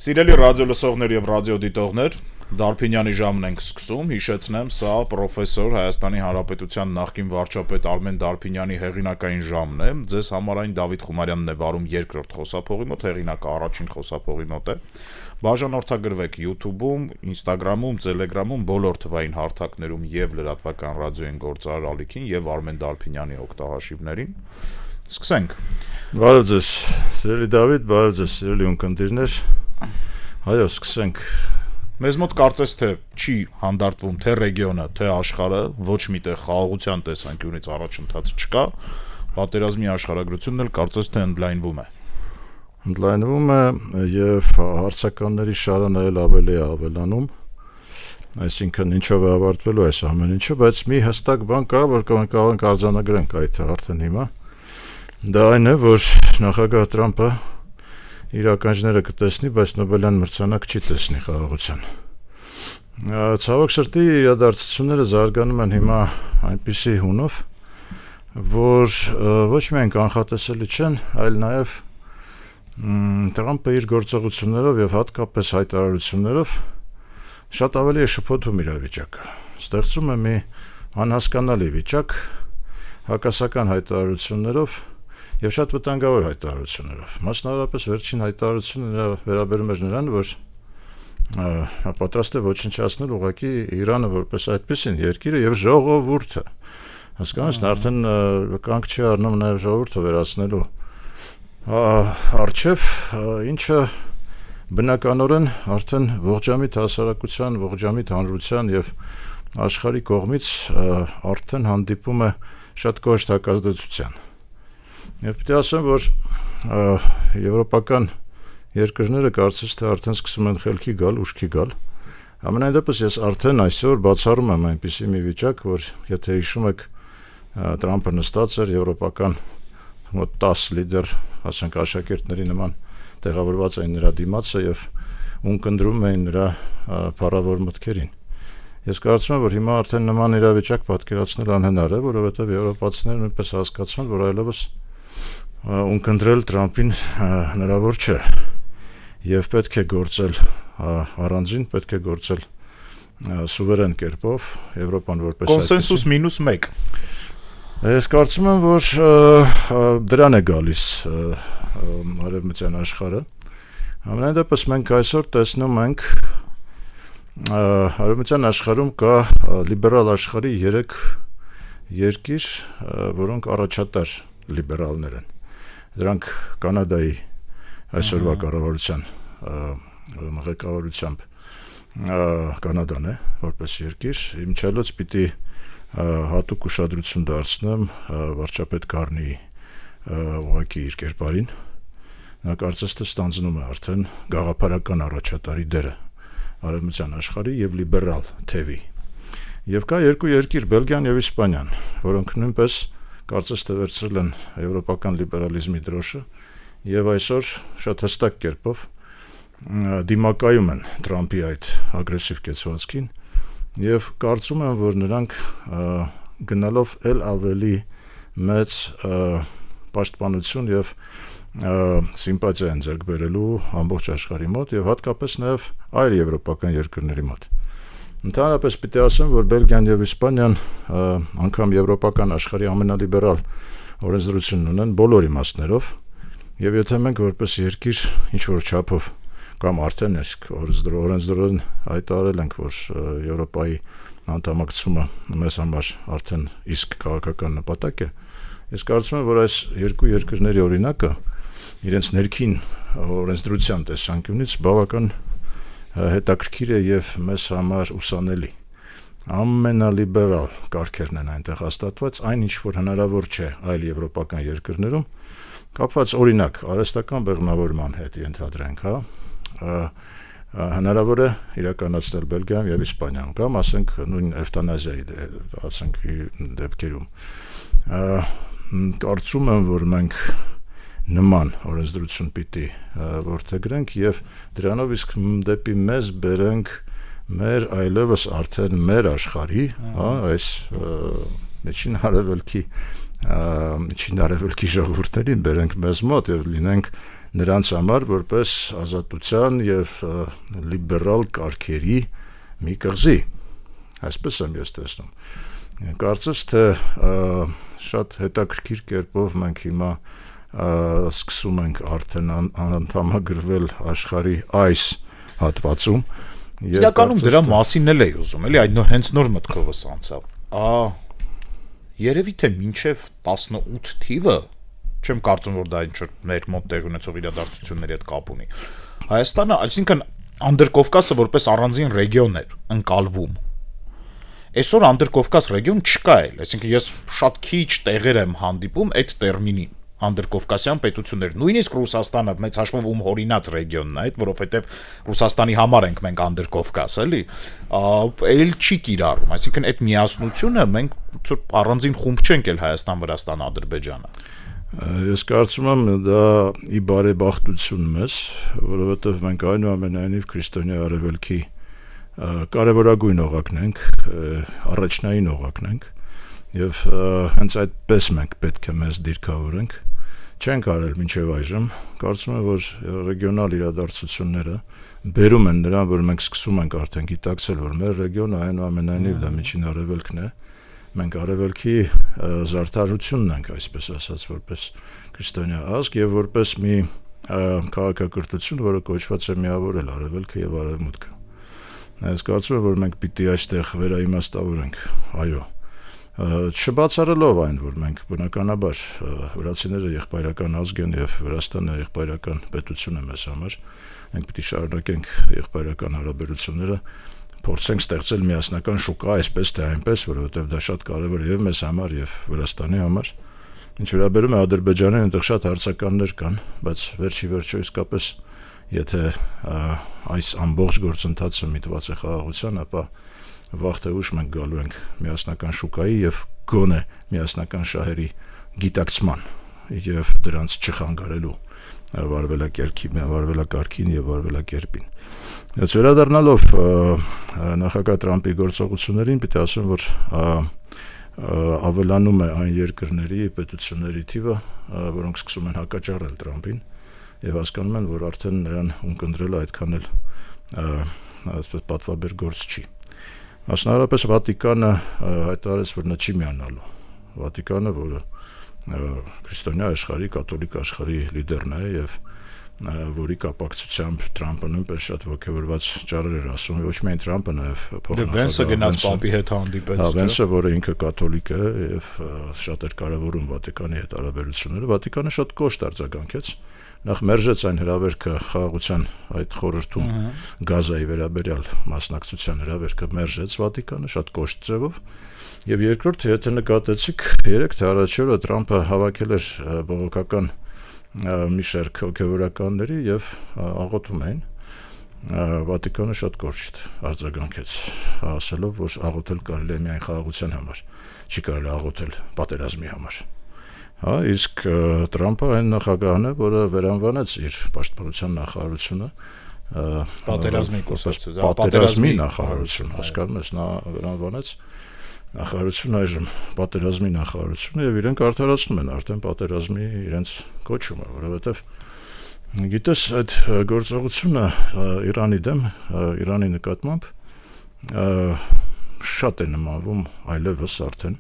Սիրելի ռադիոլսողներ եւ ռադիոդիտողներ, Դարփինյանի ժամն ենք սկսում, հիշեցնեմ, սա պրոֆեսոր Հայաստանի Հանրապետության նախկին վարչապետ Արմեն Դարփինյանի հեղինակային ժամն է, ձեզ համար այն Դավիթ Խումարյանն է վարում երկրորդ խոսափողի մոտ, հեղինակը առաջին խոսափողի մոտ է, բաժանորդագրվեք YouTube-ում, Instagram-ում, Telegram-ում, բոլոր թվային հարթակներում եւ լրատվական ռադիոյին գործարար ալիքին եւ Արմեն Դարփինյանի օգտահաշիվներին, սկսենք։ Բարև ձեզ, սիրելի Դավիթ, բարև ձեզ, սիրելի ունկնդիրներ, հայո, սկսենք։ Մեզ մոտ կարծես թե չի հանդարտվում թե ռեգիոնը, թե աշխարհը, ոչ միտեղ խաղաղության տեսանկյունից առաջընթաց չկա, պատերազմի աշխարհագրությունն էլ կարծես թե ընդլայնվում է։ Ընդլայնվում է եւ հարցականների շարը նաեւ ավելի է ավելանում, այսինքն ինչով է ավարտվելու այս ամեն ինչը, բայց մի հստակ բան կա, որ կարող ենք արձանագրենք այդ արդեն հիմա։ Դա այն է, որ նախագահ Տրամփը իր ականջները կտեսնի, բայց Նոբելյան մրցանակ չի տեսնի խաղաղության։ Ցավոք սրտի իրադարձությունները զարգանում են հիմա այնպիսի հունով, որ ոչ միայն կանխատեսելի չեն, այլ նաև Տրամփը իր գործողություններով եւ հատկապես հայտարարություններով շատ ավելի է շփոթում իրավիճակը։ Ստեղծում է մի անհասկանալի վիճակ հակասական հայտարարություններով եւ շատ վտանգավոր հայտարարություններով։ Մասնավորապես վերջին հայտարարությունը վերաբերում էր նրան, որ պատրաստ է ոչնչացնել ուղղակի Իրանը որպես այդպիսին երկիրը եւ ժողովուրդը։ Հասկանաս, արդեն կանգ չի առնում նաեւ ժողովուրդը վերացնելու արչեւ, ինչը բնականորեն արդեն ողջամիտ հասարակության, ողջամիտ հանրության եւ աշխարհի կողմից արդեն հանդիպում է շատ կոշտ հակազդեցության։ Եվ պետք է ասեմ, որ եվրոպական երկրները կարծես թե արդեն սկսում են խելքի գալ, ուշքի գալ։ Ամենայն դեպս ես արդեն այսօր բացառում եմ այնպիսի մի վիճակ, որ եթե հիշում եք Տրամփը նստած էր եվրոպական մոտ 10 լիդեր, ասենք աշակերտների նման տեղավորված էին նրա դիմացը եւ ունկնդրում էին նրա փառավոր մտքերին։ Ես կարծում եմ, որ հիմա արդեն նման իրավիճակ պատկերացնել անհնար է, որովհետեւ եվրոպացիները նույնպես հասկացան, որ այլևս ունկնդրել Տրամփին հնարավոր չէ եւ պետք է գործել առանձին, պետք է գործել սուվերեն կերպով, Եվրոպան որպես կոնսենսուս -1։ Ես կարծում եմ, որ դրան է գալիս արևմտյան աշխարհը։ Ամենայն դեպս մենք այսօր տեսնում ենք արևմտյան աշխարհում կա լիբերալ աշխարհի 3 երկիր, որոնք առաջատար լիբերալներ են։ Դրանք Կանադայի այսօրվա կառավարության ղեկավարությամբ Կանադան է որպես երկիր, իմչելոց պիտի հատուկ ուշադրություն դարձնեմ վարչապետ Կարնիի ուղղակի իր կերպարին։ Նա կարծես թե ստանձնում է արդեն գաղափարական առաջատարի դերը արևմտյան աշխարհի եւ լիբերալ թևի։ Եվ կա երկու երկիր, Բելգիան եւ Իսպանիան, որոնք նույնպես կարծես թե վերցրել են եվրոպական լիբերալիզմի դրոշը եւ այսօր շատ հստակ կերպով դիմակայում են Տրամփի այդ ագրեսիվ կեցվածքին եւ կարծում եմ, որ նրանք գնալով ել ավելի մեծ պաշտպանություն եւ սիմպաթիա են ձեռք բերելու ամբողջ աշխարհի մոտ եւ հատկապես նաեւ այլ եվրոպական երկրների մոտ։ Ընդհանրապես պիտի ասեմ, որ Բելգիան եւ Իսպանիան անգամ եվրոպական աշխարհի ամենալիբերալ օրենսդրությունն ունեն բոլոր իմաստներով եւ եթե մենք որպես երկիր ինչ որ չափով կամ արդեն իսկ օրենսդրություն հայտարարել ենք, որ Եվրոպայի անդամակցումը մեզ համար արդեն իսկ քաղաքական նպատակ է, ես կարծում եմ, որ այս երկու երկրների օրինակը իրենց ներքին օրենսդրության տեսանկյունից բավական հետաքրքիր է եւ մեզ համար ուսանելի։ Ամենալիբերալ կարգերն են այնտեղ հաստատված, այն ինչ որ հնարավոր չէ այլ եվրոպական երկրներում, կապված օրինակ արհեստական բեղմնավորման հետ ենթադրենք, հնարավոր է իրականացնել Բելգիայում եւ Իսպանիայում կամ ասենք նույն էվտանազիայի ասենք դեպքերում։ Կարծում եմ, որ մենք նման օրենսդրություն պիտի որդեգրենք եւ դրանով իսկ դեպի մեզ բերենք մեր այլևս արդեն մեր աշխարհի, այս միջին արևելքի ժողովուրդներին բերենք մեզ մոտ եւ լինենք նրանց համար որպես ազատության եւ լիբերալ կարգերի մի կղզի, այսպես եմ ես տեսնում։ Կարծես թե շատ հետաքրքիր կերպով մենք հիմա սկսում ենք արդեն անդամագրվել աշխարհի այս հատվածում։ Իրականում դրա մասին էլ էի ուզում, էլի այդ հենց նոր մտքովս անցավ։ Երևի թե մինչև 18 թիվը, չեմ կարծում որ դա ինչ-որ մեր մոտ տեղ ունեցող իրադարձությունների հետ կապ ունի։ Հայաստանը, այսինքն Անդրկովկասը որպես առանձին ռեգիոն էր ընկալվում։ Այսօր Անդրկովկաս ռեգիոն չկա էլ, այսինքն ես շատ քիչ տեղեր եմ հանդիպում այդ տերմինին Անդրկովկասյան պետություններ, նույնիսկ Ռուսաստանը մեծ հաշվով ում հորինած ռեգիոնն է այդ, որովհետև Ռուսաստանի համար ենք մենք Անդրկովկաս, էլի, էլ չի կիրառում, այսինքն այդ միասնությունը մենք առանձին խումբ չենք էլ Հայաստան, Վրաստան, Ադրբեջանը։ Ես կարծում եմ դա ի բարեբախտություն մեզ, որովհետև մենք այնուամենայնիվ քրիստոնյա արևելքի կարևորագույն օղակն ենք, առաջնային օղակն ենք եւ հենց այդպես մենք պետք է մեզ դիրքավորենք, չենք արել մինչեւ այժմ, կարծում եմ որ ռեգիոնալ իրադարձությունները բերում են նրան, որ մենք սկսում ենք արդեն գիտակցել, որ մեր ռեգիոնը այնուամենայնիվ դա միջին արևելքն է, մենք արևելքի զարդարությունն ենք, այսպես ասած, որպես քրիստոնյա ազգ եւ որպես մի քաղաքակրթություն, որը կոչված է միավորել արևելքը եւ արևմուտքը։ Ես կարծում եմ, որ մենք պիտի այստեղ վերաիմաստավորենք, այո, չբացառելով այն, որ մենք բնականաբար վրացիները եղբայրական ազգ են եւ Վրաստանը եղբայրական պետություն է մեզ համար, մենք պիտի շարունակենք եղբայրական հարաբերությունները, փորձենք ստեղծել միասնական շուկա, այսպես թե այնպես, որովհետեւ դա շատ կարեւոր է եւ մեզ համար եւ Վրաստանի համար։ Ինչ վերաբերում է Ադրբեջանին, այնտեղ շատ հարցականներ կան, բայց վերջի իսկապես եթե այս ամբողջ գործընթացը միտված է խաղաղության, ապա վաղ թե ուշ մենք գալու ենք միասնական շուկայի եւ գոնե միասնական շահերի գիտակցման եւ դրանց չխանգարելու վարվելակարգին եւ վարվելակերպին։ Ես վերադառնալով նախագահ Տրամպի գործողություններին, պիտի ասեմ, որ ավելանում է այն երկրների, պետությունների թիվը, որոնք սկսում են հակաճառել Տրամպին եւ հասկանում են, որ արդեն նրան ունկնդրելը այդքան էլ այսպես պատվաբեր գործ չի։ Մասնավորապես Վատիկանը հայտարարեց, որ նա չի միանալու։ Վատիկանը, որը քրիստոնյա աշխարհի, կաթոլիկ աշխարհի լիդերն է եւ որի կապակցությամբ Տրամպը նույնպես շատ ողջավորված ճառեր էր ասում, ոչ միայն Տրամպը, նաեւ Վենսը գնաց Պապի հետ հանդիպեց։ Վենսը, որը ինքը կաթոլիկ է եւ շատ էր կարեւորում Վատիկանի հետ հարաբերությունները, Վատիկանը շատ կոշտ արձագանքեց, նախ մերժեց այն հրավերքը խաղաղության այդ խորհրդում Գազայի վերաբերյալ մասնակցության հրավերքը մերժեց Վատիկանը շատ կոշտ ձևով, եւ երկրորդ, եթե նկատեցիք 3 թե առաջ օրը Տրամպը հավաքել էր բողոքական մի շարք հոգևորականների եւ աղոթում էին, Վատիկանը շատ կոշտ արձագանքեց, ասելով, որ աղոթել կարելի է միայն խաղաղության համար, չի կարելի աղոթել պատերազմի համար։ Իսկ Տրամպը այն նախագահն է, որը վերանվանեց իր պաշտպանության նախարարությունը պատերազմի նախարարություն, հասկանում ես, նա վերանվանեց նախարարություն այժմ պատերազմի նախարարությունը եւ իրենք արդարացնում են արդեն պատերազմի իրենց կոչումը, որովհետեւ գիտես այդ գործողությունը Իրանի դեմ, Իրանի նկատմամբ շատ է նմանվում այլևս արդեն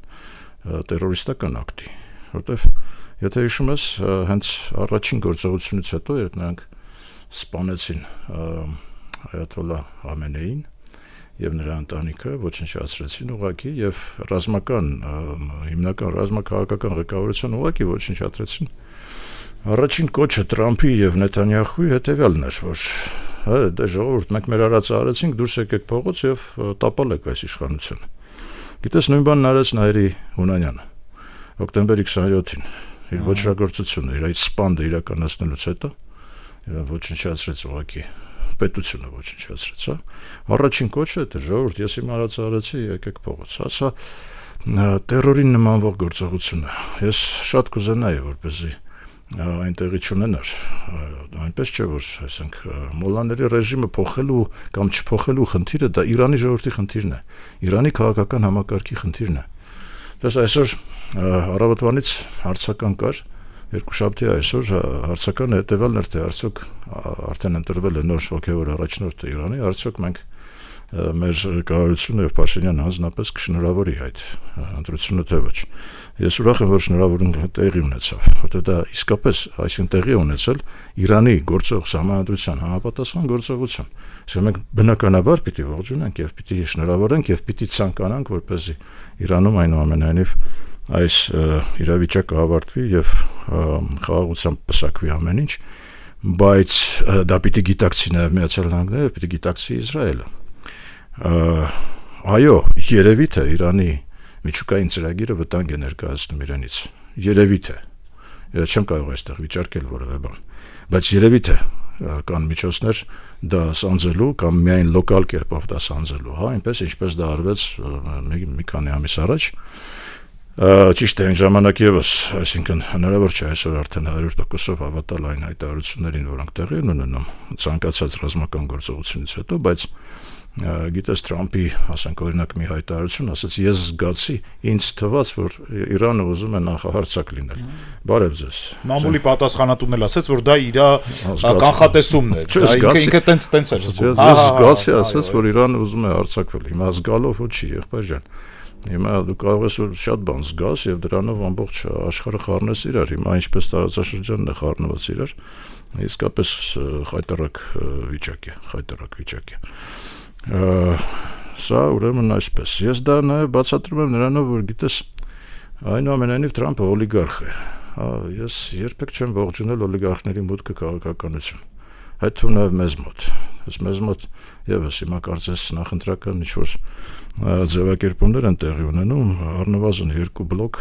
տերորիստական ակտի, որտեվ եթե հիշում ես հենց առաջին գործողությունից հետո երբ նրանք սպանեցին Այաթոլլահ Խամենեին եւ նրա ընտանիքը ոչնչացրեցին ուղղակի եւ հիմնական ռազմաքաղաքական ղեկավարության ուղղակի ոչնչացրեցին, առաջին կոչը Տրամփի եւ Նեթանյախուի հետեւյալն էր, որ դե ժողովուրդ մենք մեր արածը արեցինք, դուրս եկեք փողոց եւ տապալեք այս իշխանությունը։ Գիտես նույն բանն արեց Նայիրի Հունանյանը հոկտեմբերի 27-ին իր ոչրագործությունը, իր այդ սպանդը իրականացնելուց հետո ոչնչացրեց ուղղակի պետությունը ոչնչացրեց, հա։ Առաջին կոչը դա ժողովուրդ, ես իմ արածը արեցի, եկեք փողոց, հա, սա տերորին նմանվող գործողություն է։ Ես շատ կուզենայի, որպեսզի այն տեղի չունենար, այնպես չէ, որ ասենք մոլաների ռեժիմը փոխելու կամ չփոխելու խնդիրը դա Իրանի ժողովրդի խնդիրն է, Իրանի քաղաքական համակարգի խնդիրն է։ Դες այսօր առավոտվանից հարցական կար, Երկուշաբթի այսօր հարցական հետևալն էր, թե արդյոք արդեն ընտրվել է նոր հոգևոր առաջնորդը Իրանի, արդյոք մենք մեր կառավարությունը եւ Փաշինյանը հանձնապես կշնորհավորի այդ ընտրությունը թե ոչ։ Ես ուրախ եմ, որ շնորհավորումը տեղի ունեցավ, որտեղ դա իսկապես այսինքն տեղի ունեցել Իրանի գործող համանդրության համապատասխան գործողություն։ Իսկ մենք բնականաբար պիտի ողջունենք եւ պիտի շնորհավորենք եւ պիտի ցանկանանք, որպեսզի Իրանում այնուամենայնիվ այս իրավիճակը ավարտվի եւ խաղաղությամբ պսակվի ամեն ինչ, բայց դա պիտի գիտակցի նաեւ Միացյալ Նահանգները, պիտի գիտակցի Իսրայելը։ Այո, երևի թե Իրանի միջուկային ծրագիրը վտանգ է ներկայացնում իրենից։ Երևի թե։ Ես չեմ կարող այստեղ վիճարկել որևէ բան, բայց երևի թե կան միջոցներ դա սանձելու կամ միայն լոկալ կերպով դա սանձելու, հա, այնպես ինչպես դա արվեց մի քանի ամիս առաջ։ Ճիշտ է, այն ժամանակ եւս, այսինքն հնարավոր չէ այսօր արդեն 100%-ով հավատալ այն հայտարարություններին, որոնք տեղի են ունենում ցանկացած ռազմական գործողությունից հետո, բայց գիտես Թրամփի, ասենք օրինակ մի հայտարարություն, ասաց ես զգացի, ինձ թվաց, որ Իրանը ուզում է նախահարցակ լինել։ Բարև ձեզ։ Մամուլի պատասխանատուն էլ ասաց, որ դա իր կանխատեսումն է։ Ինքը տենց էր զգում։ Ես զգացի, ասաց, որ Իրանը ուզում է հարձակվել։ Հիմա զգալով ու չի, եղբայր ջան։ Հիմա դու կարող ես շատ բան զգաս եւ դրանով ամբողջ աշխարհը խառնես իրար։ Հիմա ինչպես տարածաշրջանն է խառնված իրար, իսկապես խայտարակ վիճակ է։ Սա ուրեմն այսպես։ Ես դա նաեւ բացատրում եմ նրանով, որ գիտես, այնուամենայնիվ Թրամփը օլիգարխ է։ Ես երբեք չեմ ողջունել օլիգարխների մուտքը քաղաքականություն։ Այդ թվում նաեւ մեզ մոտ եւս հիմա կարծես նախընտրական ինչ-որ ձևակերպումներ են տեղի ունենում, առնվազն 2 բլոկ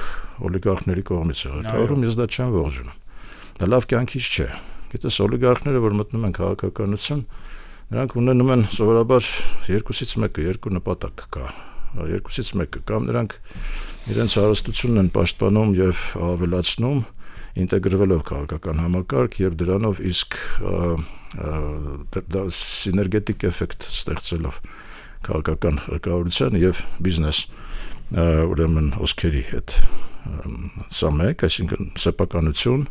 օլիգարխների կողմից է ղեկավարում, ես դա չեմ ողջունում։ Դա լավ կյանքից չէ։ Գիտես, օլիգարխները, որ մտնում են քաղաքականություն, նրանք ունենում են սովորաբար 2-ից 1-ը, 2 նպատակ կա։ 2-ից 1-ը կամ նրանք իրենց հարստությունն են պաշտպանում եւ ավելացնում, ինտեգրվելով քաղաքական համակարգ եւ դրանով իսկ սիներգետիկ էֆեկտ ստեղծելով քաղաքական ղեկավարության եւ բիզնես ուրեմն օսքերի հետ։ Սա մեկ, այսինքն սեփականություն,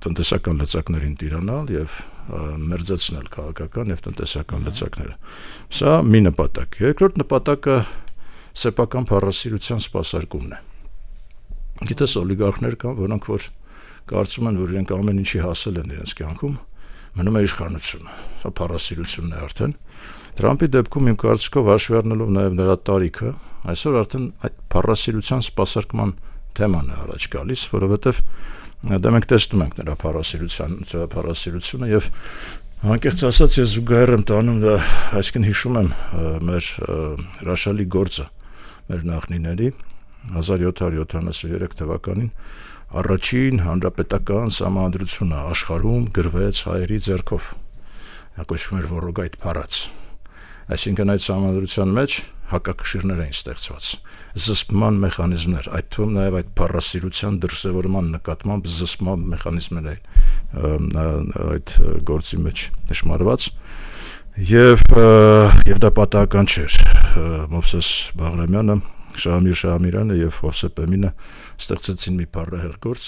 տնտեսական լծակներին տիրանալ եւ մերձեցնել քաղաքական եւ տնտեսական լծակները։ Սա մի նպատակ է։ Երկրորդ նպատակը սեփական փառասիրության սպասարկումն է։ Գիտես, օլիգարխներ կան, որոնք որ կարծում են, որ իրենք ամեն ինչի հասել են իրենց կյանքում, մնում է իշխանությունը։ Սա փառասիրությունն է արդեն։ Թրամփի դեպքում իմ կարծիքով հաշվի առնելով նաև նրա տարիքը, այսօր արդեն այդ փառասիրության սպասարկման թեման է առաջ գալիս, որովհետև դա մենք տեսնում ենք նրա փառասիրությունը եւ անկեղծ ասած ես զուգահեռ եմ տանում դա, այսինքն հիշում եմ մեր հրաշալի գործը մեր նախնիների 1773 թվականին առաջին հանրապետական սահմանադրությունը աշխարհում գրվեց հայերի ձեռքով։ Դա կոչվում էր Որոգայթ փառած։ Այսինքն այդ սահմանադրության մեջ հակակշիռներ էին ստեղծված, զսպման մեխանիզմներ, այդ թվում նաև այդ փառասիրության դրսևորման նկատմամբ զսպման մեխանիզմներ էին այդ գործի մեջ նշмарված եւ դա պատահական չէր։ Մովսես Բաղրամյանը, Շահամիր Շահամիրյանը եւ Հովսեփ Էմինը ստեղծեցին մի փառահեղ գործ,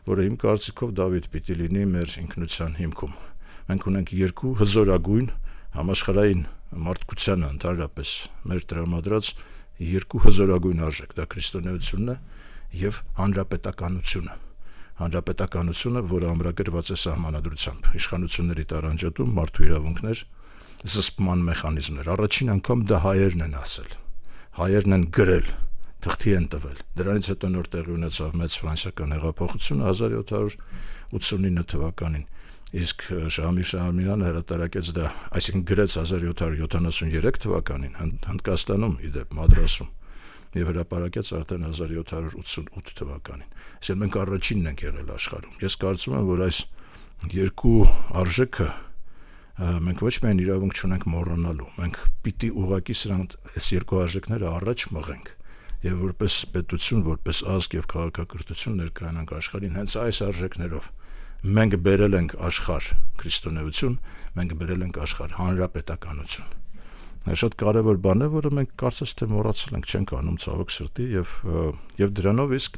որը իմ կարծիքով Դավիթ պիտի լինի մեր ինքնության հիմքում։ Մենք ունենք երկու հզորագույն համաշխարհային մարդկությանը ընդհանրապես մեր տրամադրած երկու հզորագույն արժեք, դա քրիստոնեությունն է եւ հանրապետականությունը։ Հանրապետականությունը, որը ամրագրված է սահմանադրությամբ, իշխանությունների տարանջատում, մարդու իրավունքներ, զսպման մեխանիզմներ։ Առաջին անգամ դա հայերն են ասել։ Հայերն են գրել, թղթի են տվել։ Դրանից հետո նոր տեղի ունեցավ մեծ ֆրանսիական հեղափոխությունը 1789 թվականին։ Իսկ Շահամիր Շահամիրյանը հրատարակեց դա, այսինքն գրեց 1773 թվականին Հնդկաստանում, իդեպ Մադրասում, եւ հրապարակեց արդեն 1788 թվականին։ Այսինքն մենք առաջինն ենք եղել աշխարհում։ Ես կարծում եմ, որ այս երկու արժեքը մենք ոչ միայն իրավունք չունենք մոռանալու, մենք պիտի ուղղակի սրանք այս երկու արժեքները առաջ մղենք եւ որպես պետություն, որպես ազգ եւ քաղաքակրթություն ներկայանանք աշխարհին հենց այս արժեքներով։ Մենք բերել ենք աշխարհ քրիստոնեություն, մենք բերել ենք աշխարհ հանրապետականություն։ շատ կարևոր բան է, որը մենք կարծես թե մոռացել ենք, չենք անում ցավոք սրտի եւ դրանով իսկ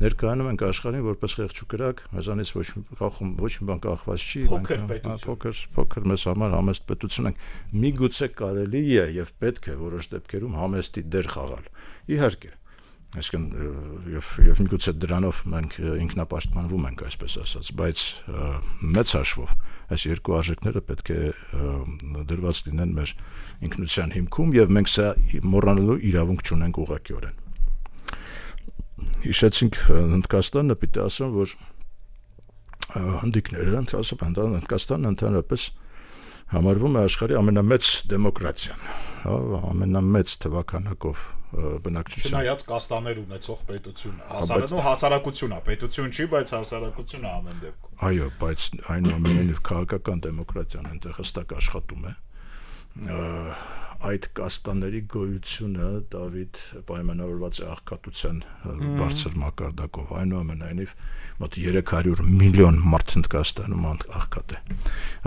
ներկայանում ենք աշխարհին որպես խեղճուկրակ, մեզանից ոչ մի բան կախված չի, փոքր մեզ համար համեստ պետություն ենք։ Միգուցե կարելի է եւ պետք է որոշ դեպքերում համեստի դեր խաղալ։ Իհարկե, այսինքն եւ միգուցե դրանով մենք ինքնապաշտպանվում ենք, այսպես ասած, բայց մեծ հաշվով այս երկու արժեքները պետք է դրված լինեն մեր ինքնության հիմքում եւ մենք սա մոռանալու իրավունք չունենք ուղղակիորեն։ Հիշեցինք Հնդկաստանը, պիտի ասեմ, որ հնդիկները, Հնդկաստանը ընդհանրապես համարվում է աշխարհի ամենամեծ դեմոկրատիան, ամենամեծ թվականակով բնակչության։ Չնայած կաստաներ ունեցող պետությունը, հասարակություն է, պետություն չի, բայց հասարակություն է ամեն դեպքում։ Այո, բայց այնուամենայնիվ քաղաքական դեմոկրատիան այնտեղ հստակ աշխատում է։ Այդ կաստաների գոյությունը Դավիթ պայմանավորված է աղքատության բարձր մակարդակով, այնուամենայնիվ մոտ 300 միլիոն մարդ Հնդկաստանում աղքատ է։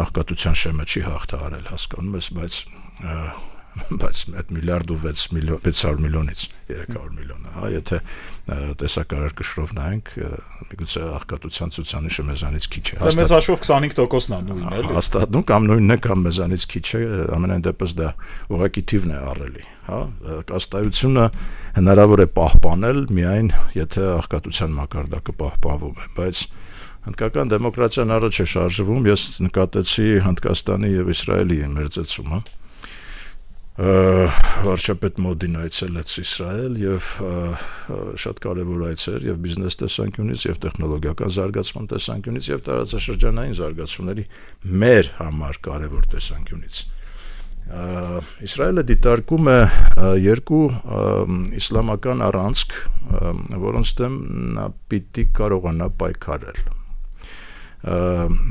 Աղքատության շեմը չի հաղթահարել, հասկանում ես, բայց այդ միլիարդ ու 600 միլիոնից 300 միլիոնը, եթե տեսակարար կշռով նայենք, միգուցե աղքատության ցուցանիշը մեզանից քիչ է։ Դա մեզ հաշվով 25%-ն է նույնն էլի։ Հաստատում կամ նույնն է կամ մեզանից քիչ է, ամենայն դեպս դա ուղղակի թիվն է առելի, կաստայությունը հնարավոր է պահպանել միայն եթե աղքատության մակարդակը պահպանվում է, բայց հնդկական դեմոկրատիան առաջ է շարժվում, ես նկատեցի Հնդկաստանի եւ Իսրայելի մերձեցումը։ Վարչապետ Մոդին այցելեց Իսրայել եւ շատ կարեւոր այց էր եւ բիզնես տեսանկյունից եւ տեխնոլոգիական զարգացման տեսանկյունից եւ տարածաշրջանային զարգացումների մեր համար կարեւոր տեսանկյունից։ Իսրայելը դիտարկում է երկու իսլամական առանցք, որոնց դեմ նա պիտի կարողանա պայքարել։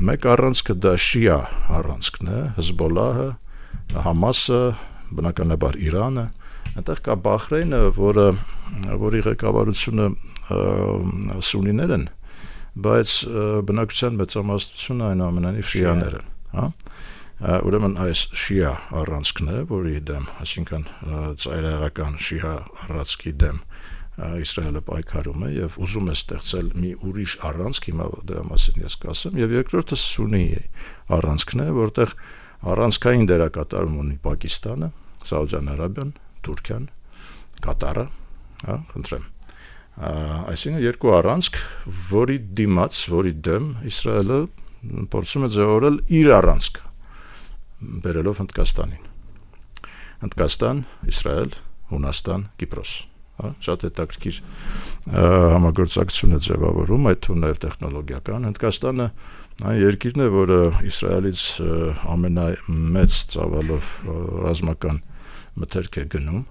Մեկ առանցքը դա շիա առանցքն է, Հեզբոլահը, Համասը, բնականաբար Իրանը, այնտեղ կա Բահրեյնը, որի ղեկավարությունը սունիներ են, բայց բնակչության մեծամասնությունը այնուամենայնիվ շիաներ են, ուրեմն այս շիա առանցքն է, որի դեմ, այսինքն ծայրահեղական շիա առանցքի դեմ Իսրայելը պայքարում է եւ ուզում է ստեղծել մի ուրիշ առանցք, հիմա դրա մասին ես կասեմ, եւ երկրորդը սունի առանցքն է, որտեղ առանցքային դերակատարում ունի Պակիստանը, Սաուդյան Արաբիան, Թուրքիան, Կատարը, խնդրեմ։ Այսինքն երկու առանցք, որի դեմ Իսրայելը փորձում է ձևավորել իր առանցքը, բերելով Հնդկաստանին։ Հնդկաստան, Իսրայել, Հունաստան, Կիպրոս։ Շատ հետաքրքիր համագործակցություն է ձևավորում, այդ թվում նաև տեխնոլոգիական։ Հնդկաստանը այն երկիրն է, որը Իսրայելից ամենամեծ ծավալով ռազմական մթերք է գնում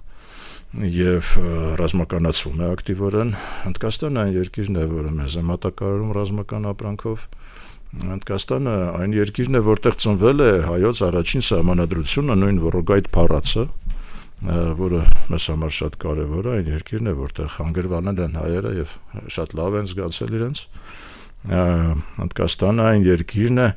եւ ռազմականացվում է ակտիվորեն։ Հնդկաստանը այն երկիրն է, որը մեզ է մատակարարում ռազմական ապրանքով։ Հնդկաստանը այն երկիրն է, որտեղ ծնվել է հայոց առաջին սահմանադրությունը, նույն Վորոգայթ փառացը, որը մեզ համար շատ կարևոր է, այն երկիրն է, որտեղ հանգրվանել են հայերը եւ շատ լավ են զգացել իրենց։ Հնդկաստանը այն երկիրն է,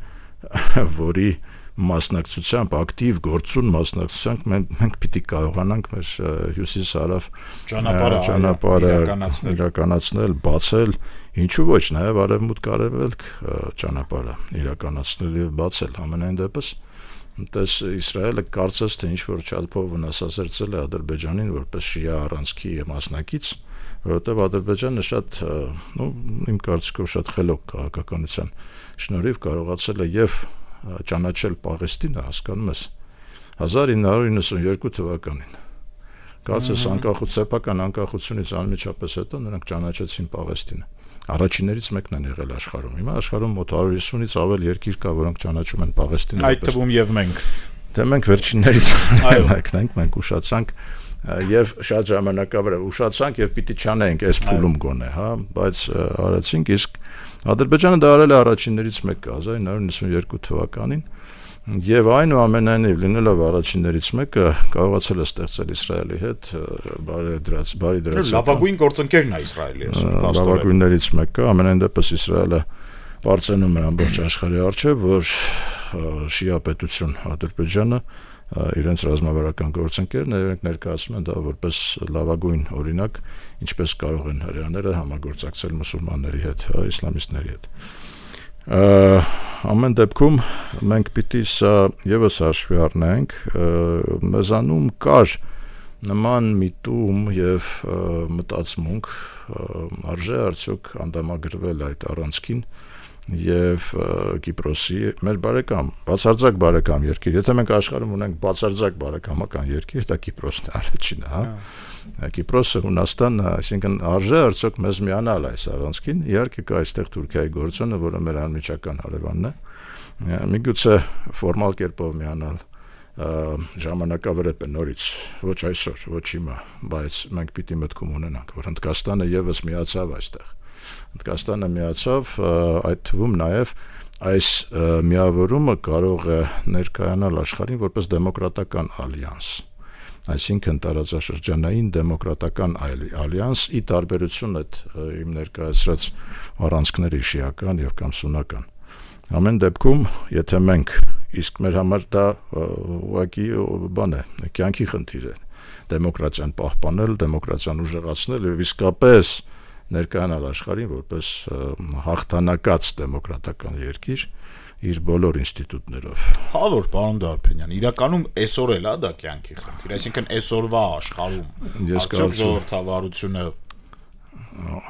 որի մասնակցությամբ, ակտիվ գործուն մասնակցությամբ մենք պիտի կարողանանք մեր հյուսիս-հարավ ճանապարհը իրականացնել, բացել, ինչու ոչ, նաև արևմուտք-արևելք ճանապարհը իրականացնել եւ բացել ամենայն դեպս։ Դες Իսրայելը կարծես թե ինչ-որ չափով վնասազերծել է Ադրբեջանին որպես շիա առանցքի մասնակից, որովհետև Ադրբեջանը շատ, իմ կարծիքով շատ խելոք քաղաքականության շնորհիվ կարողացել է եւ ճանաչել Պաղեստինը, հասկանում ես, 1992 թվականին։ Կարծես սեփական անկախությունից անմիջապես հետո նրանք ճանաչեցին Պաղեստինը։ Առաջիններից մեկն են եղել աշխարհում։ Հիմա աշխարհում մոտ 150-ից ավել երկիր կա, որոնք ճանաչում են Պաղեստինը։ Այդ թվում եւ մենք։ Դե մենք վերջիններից մեկն ենք, մենք ուշացանք եւ շատ ժամանակավոր ուշացանք եւ պիտի չանենք այս փուլում գոնե, բայց արեցինք, իսկ Ադրբեջանը դա արել է առաջիններից մեկը 1992 թվականին եւ այնուամենայնիվ լինելով առաջիններից մեկը կարողացել է ստեղծել Իսրայելի հետ բարի դրած լավագույն գործընկերն է Իսրայելի, լավագույններից մեկը, ամենայն դեպս Իսրայելը բարձրանում է ամբողջ աշխարհի առջև, որ շիա պետություն Ադրբեջանը իրենց ռազմավարական գործընկերն իրենք ներկայացնում են դա որպես լավագույն օրինակ, ինչպես կարող են հրեաները համագործակցել մուսուլմանների հետ, իսլամիստների հետ։ Ամեն դեպքում մենք պիտի սա եւս հաշվի առնենք, մեզանում կար նման միտում եւ մտածմունք, արժե արդյոք անդամագրվել այդ առանցքին եւ Կիպրոսի մեր բարեկամ, բացարձակ բարեկամ երկիր, եթե մենք աշխարհում ունենք բացարձակ բարեկամական երկիր, դա Կիպրոսն է առաջինը, հա։ Կիպրոսը, Հունաստանը, այսինքն արժե արդյոք մեզ միանալ այս առանցքին, իհարկե կա այստեղ Թուրքիայի գործոնը, որը մեր անմիջական հարևանն է, միգուցե ֆորմալ կերպով միանալ ժամանակավրեպ է նորից, ոչ այսօր, ոչ հիմա, բայց մենք պիտի մտքում ունենանք, որ Հնդկաստանը եւս միացավ այստեղ։ Հնդկաստանը միացավ, այդ թվում նաև այս միավորումը կարող է ներկայանալ աշխարհին որպես դեմոկրատական ալյանս, այսինքն տարածաշրջանային դեմոկրատական ալյանս, ի տարբերություն այդ իմ ներկայացրած առանցքների շիական եւ կամ սուննական։ Ամեն դեպքում, եթե մենք իսկ մեր համար դա ուղղակի բան է, կյանքի խնդիր է, դեմոկրատիան պահպանել, դեմոկրատիան ուժեղացնել եւ իսկապես ներկայանալ աշխարհին որպես հաղթանակած դեմոկրատական երկիր իր բոլոր ինստիտուտներով։ Հավոր, պարոն Դարբենյան, իրականում այսօր էլ է դա կյանքի խնդիր, այսինքն այսօրվա աշխարհում արդյոք ժողովրդավարությունը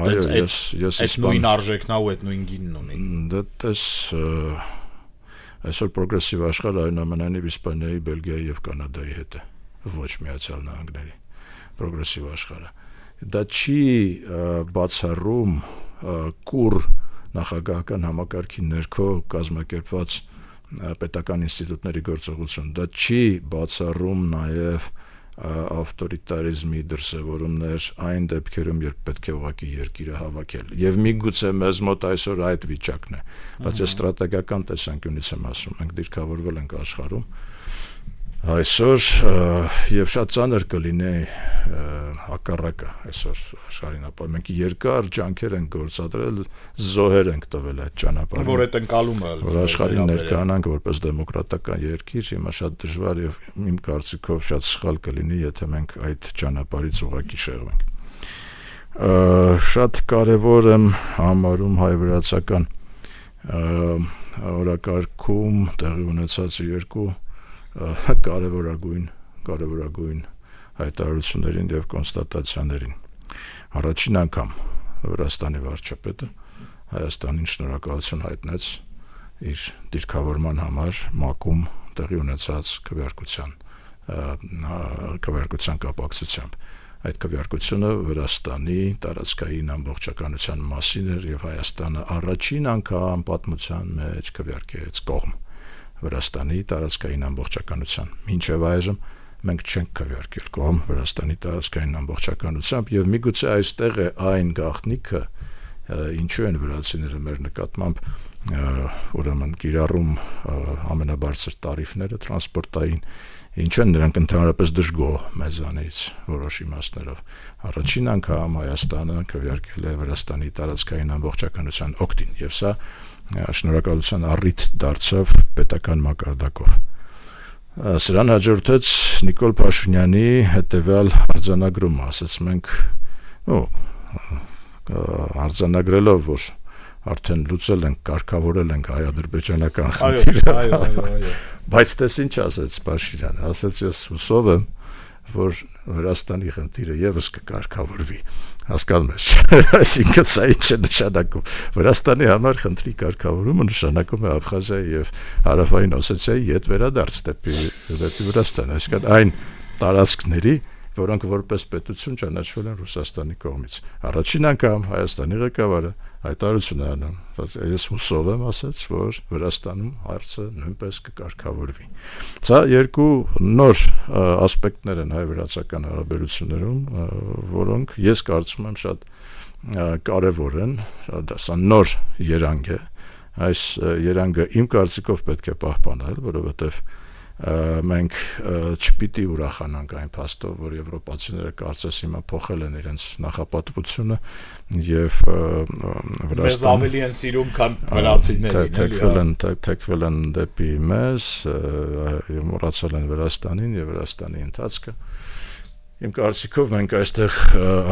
այս նույն արժեքն ու այդ նույն գինն ունի։ Դա տես այսօր պրոգրեսիվ աշխարհը այնուամենայնիվ Իսպանիայի, Բելգիայի եւ Կանադայի հետ է, ոչ Միացյալ Նահանգների պրոգրեսիվ աշխարհը։ Դա չի բացառում կուր նախագահական համակարգի ներքո կազմակերպված պետական ինստիտուտների գործողություն, դա չի բացառում նաև ավտորիտարիզմի դրսևորումներ այն դեպքերում, երբ պետք է ուղղակի երկիրը հավաքել։ Եվ միգուցե մեզ մոտ այսօր այդ վիճակն է, բայց այս ստրատեգիական տեսանկյունից եմ ասում, մենք դիրքավորվել ենք աշխարհում այսօր եւ շատ ծանր կլինի հակառակը այսօր աշխարհին, ապա մենք երկար ջանքեր ենք գործադրել, զոհեր ենք տվել այդ ճանապարհին, որ այդ ընկալումը որ աշխարհին ներկայանանք որպես դեմոկրատական երկիր, հիմա շատ դժվար եւ իմ կարծիքով շատ սխալ կլինի, եթե մենք այդ ճանապարհից ուղղակի շեղվենք։ Շատ կարեւոր եմ համարում հայ-վրացական օրակարգում տեղի ունեցած երկու կարևորագույն հայտարարություններին եւ կոնստատացիաներին։ Առաջին անգամ Վրաստանի վարչապետը Հայաստանին շնորհակալություն հայտնեց իր դիրքավորման համար ՄԱԿ-ում տեղի ունեցած քվեարկության կապակցությամբ։ Այդ քվեարկությունը Վրաստանի տարածքային ամբողջականության մասին էր եւ Հայաստանը առաջին անգամ պատմության մեջ քվեարկեց կողմ Վրաստանի տարածքային ամբողջականության։ Մինչև այժմ մենք չենք քվեարկել կողմ Վրաստանի տարածքային ամբողջականությամբ եւ միգուցե այստեղ է այն գաղտնիքը, ինչու են վրացիները մեր նկատմամբ ուրեմն կիրառում ամենաբարձր տարիֆները տրանսպորտային, ինչու են նրանք ընդհանրապես դժգոհ մեզանից որոշ իմաստներով։ Առաջին անգամ Հայաստանը քվեարկել է Վրաստանի տարածքային ամբողջականության օգտին եւ սա շնորհակալության առիթ դարձավ պետական մակարդակով։ Սրան հաջորդեց Նիկոլ Փաշինյանի հետևյալ արձանագրումը, ասաց մենք արձանագրելով, որ արդեն լուծել ենք, կարգավորել ենք հայ-ադրբեջանական խնդիրը, բայց տես ինչ ասեց Փաշինյանը, ասաց ես հուսով եմ, որ Վրաստանի խնդիրը եւս կկարգավորվի, հասկանում ես, այսինքն սա ինչ է նշանակում, Վրաստանի համար խնդրի կարգավորումը նշանակում է Աբխազիայի եւ Հարավային Օսեթիայի հետ վերադարձ դեպի Վրաստան, այսինքն այն տարածքների, որոնք որպես պետություն ճանաչվել են Ռուսաստանի կողմից։ Առաջին անգամ Հայաստանի ղեկավարը հայտարարություն է անում, ես հուսով եմ ասաց, որ Վրաստանում հարցը նույնպես կկարգավորվի։ Սա երկու նոր ասպեկտներ են հայ-վրացական հարաբերություններում, որոնք ես կարծում եմ շատ կարևոր են, սա նոր երանգ է, այս երանգը իմ կարծիքով պետք է պահպանել, որովհետև մենք չպիտի ուրախանանք այն փաստով, որ եվրոպացիները կարծես հիմա փոխել են իրենց նախապատվությունը եւ մեզ ավելի են սիրում, քան վրացիներին, թեքվել են դեպի մեզ եւ մոռացել են Վրաստանին եւ Վրաստանի ընթացքը։ Իմ կարծիքով մենք այստեղ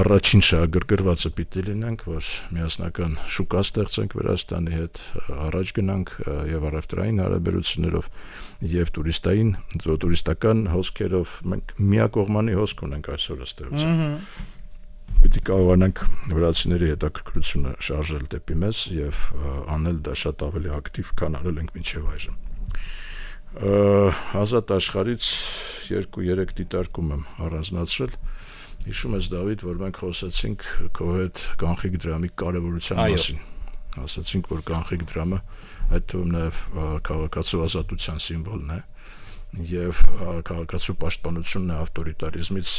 առաջին շահագրգռվածը պիտի լինենք, որ միասնական շուկա ստեղծենք Վրաստանի հետ, առաջ գնանք եւ առևտրային հարաբերություններով եւ տուրիստական հոսքերով մենք միակողմանի հոսք ունենք այսօր ըստեղծում։ Պիտի կարողանանք վրացիների հետաքրքրությունը շարժել դեպի մեզ եւ անել դա շատ ավելի ակտիվ, քան արել ենք մինչեւ այժմ։ Ազատ աշխարհից 2-3 դիտարկում եմ առանձնացրել։ Հիշում ես Դավիթ, որ մենք խոսեցինք քո հետ կանխիկ դրամի կարևորության մասին։ Ասացինք, որ կանխիկ դրամը այդ թվում նաև քաղաքացու ազատության սիմվոլն է եւ քաղաքացու պաշտպանությունն է ավտորիտարիզմից,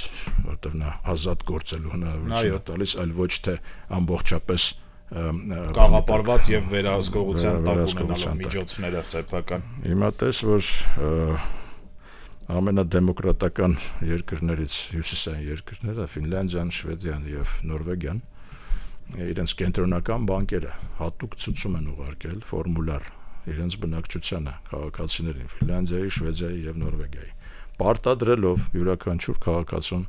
որտեղ նա ազատ գործելու հնարավորություն է տալիս, այլ ոչ թե ամբողջապես կաղապարված եւ վերահսկողության տակ ունենալու միջոցները սեփական։ Հիմա տես, որ ամենադեմոկրատական երկրներից հյուսիսային երկրները Ֆինլանդիան, Շվեդիան եւ Նորվեգիան իրենց կենտրոնական բանկերը հատուկ ցուցում են ուղարկել ֆորմուլար իրենց բնակչությանը, քաղաքացիներին Ֆինլանդիայի, Շվեդիայի եւ Նորվեգիայի, պարտադրելով յուրաքանչյուր քաղաքացուն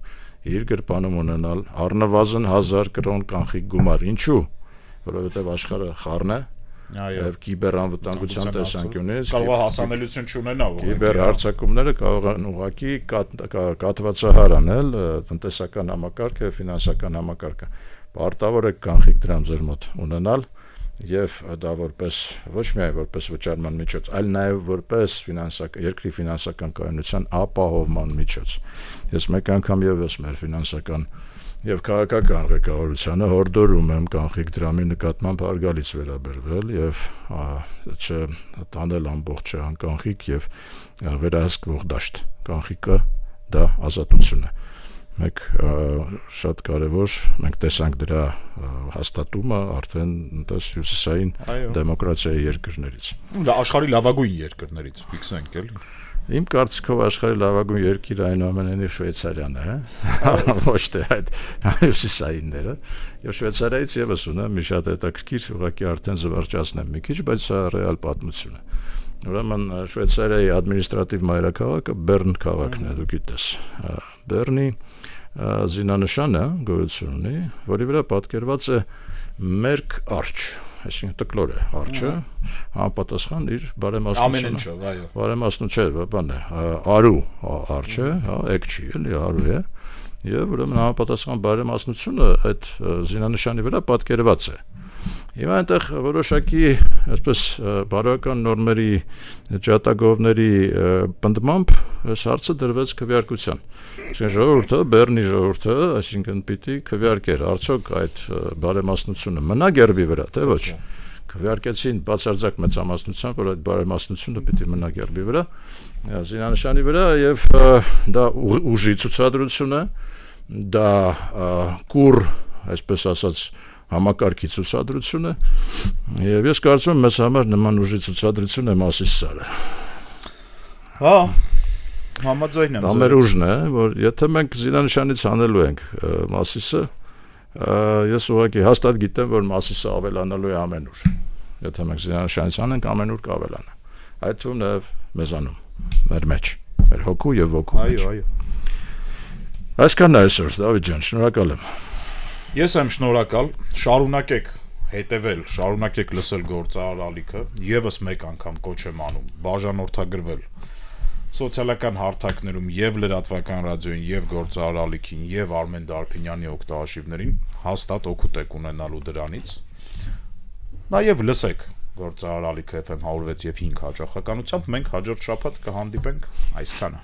իր գրպանում ունենալ առնվազն 1000 կրոն կանխիկ գումար։ Ինչու՞։ Որովհետեւ աշխարհը խառն է եւ կիբերանվտանգության տեսանկյունից կարող է հասանելիություն չունենա, կիբերհարձակումները կարող են ուղղակի կատվածահար անել տնտեսական համակարգը, ֆինանսական համակարգը։ Պարտավոր է կանխիկ դրամ ձեր մոտ ունենալ եւ դա որպես ոչ միայն որպես վճարման միջոց, այլ նաեւ որպես երկրի ֆինանսական կայունության ապահովման միջոց։ Ես մեկ անգամ եւս մեր ֆինանսական եւ քաղաքական ղեկավարությանը հորդորում եմ կանխիկ դրամի նկատմամբ հարգալից վերաբերվել եւ չտանել ամբողջը անկանխիկ եւ վերահսկվող դաշտ։ Կանխիկը դա ազատություն է։ Մեկ շատ կարևոր, մենք տեսանք դրա հաստատումը արդեն հյուսիսային դեմոկրատիայի երկրներից։ Դա աշխարհի լավագույն երկրներից, ֆիքսենք էլի։ Իմ կարծիքով աշխարհի լավագույն երկիրը այնուամենայնիվ Շվեյցարիան է, ոչ թե այդ հյուսիսայինները։ Եվ Շվեյցարիայից եւս ունեմ մի շատ հետաքրքիր, ուղղակի արդեն զվարճացնեմ մի քիչ, բայց սա ռեալ պատմություն է։ Ուրեմն Շվեյցարիայի ադմինիստրատիվ մայրաքաղաքը Բեռն քաղաքն է, դու գիտես։ Բեռնի զինանշանը գոյություն ունի, որի վրա պատկերված է մերկ արջ, այսինքն տկլոր է արջը, համապատասխան իր բարեմասնությունը։ Բարեմասնու չէ, բան է, արու արջը, էկ չի, էլի արու է, եւ ուրեմն համապատասխան բարեմասնությունը այդ զինանշանի վրա պատկերված է։ Հիմա այնտեղ որոշակի, այսպես բարոյական նորմերի ջատագովների պնդմամբ այս հարցը դրվեց քվեարկության։ Այսինքն ժողովուրդը, Բեռնի ժողովուրդը, այսինքն պիտի քվեարկեր, արդյոք այդ բարեմասնությունը մնա գերբի վրա, թե ոչ։ Քվեարկեցին բացարձակ մեծամասնությամբ, որ այդ բարեմասնությունը պիտի մնա գերբի վրա, զինանշանի վրա եւ դա ուժի ցուցադրություն է, դա կուր, այսպես ասած համակարգի ցուցադրություն է եւ ես կարծում եմ մեզ համար նման ուժի ցուցադրություն է Մասիսարը։ Հա, համաձայն եմ։ Դա մեր ուժն է, որ եթե մենք զինանշանից հանելու ենք Մասիսը, ես ուղղակի հաստատ գիտեմ, որ Մասիսը ավելանալու է ամենուր։ Եթե մենք զինանշանից անենք, ամենուր կավելանա։ Այդ թվում նաեւ մեզանում, մեր մեջ, մեր հոգու եւ ոգու մեջ։ Այո։ Այսքանն է այսօր, Դավիթ ջան, շնորհակալ եմ։ Ես եմ շնորհակալ, շարունակեք հետևել, շարունակեք լսել գործարար ալիքը, եւս մեկ անգամ կոչ եմ անում, բաժանորդագրվել սոցիալական հարթակներում եւ լրատվական ռադիոյին եւ գործարար ալիքին եւ Արմեն Դարփինյանի օգտահաշիվներին, հաստատ օգուտ եք ունենալու դրանից։ Նաեւ լսեք գործարար ալիքը FM 106 եւ 5 հաճախականությամբ, մենք հաջորդ շաբաթ կհանդիպենք, այսքանը։